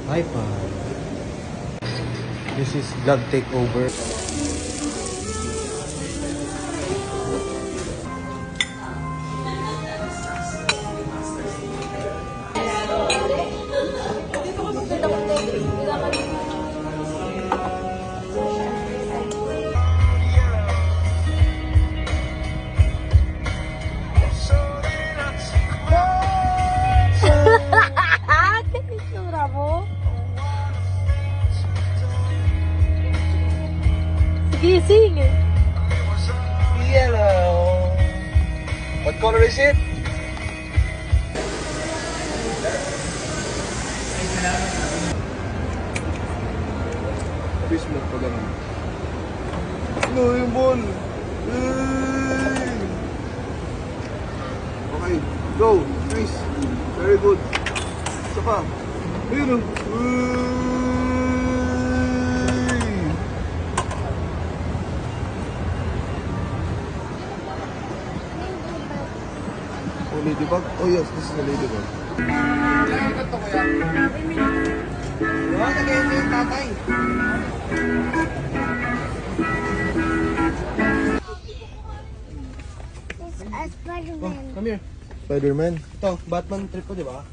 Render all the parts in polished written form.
Hi, Pai. This is vlog takeover. Gising. Yellow. What color is it? Fish mo pa ganun. No, yung ball. Okay, go. Nice. Very good. Isa pa. Ayun o. Oh, ladybug? Oh yes, this is a ladybug. Ito to kuya. Diba? Tagayin mo yung tatay. Spider-Man. Oh, come here. Spider-Man? Ito, Batman trip ko, di ba?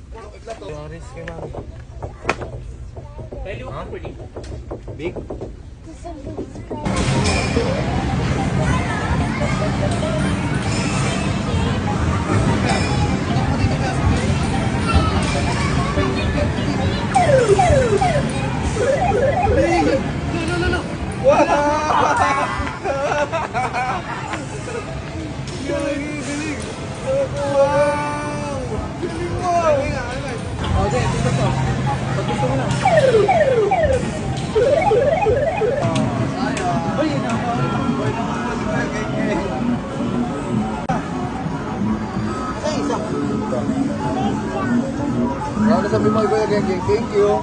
Doris kay mami. Huh? Big? This is a big Spider-Man. Ano sabi mo iba yung geng? Thank you.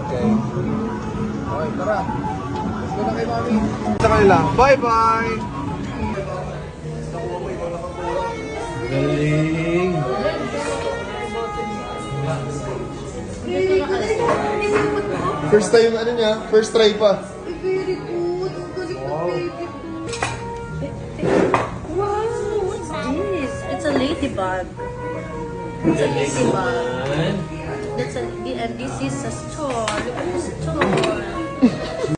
Okay. Okay, tara. Let's go na kay mami. Sa kanila. Bye-bye! Galing! First time ano niya? First try pa. Very good. Wow, what's this? It's a ladybug. It's a ladybug. And this is a store. Look at the store.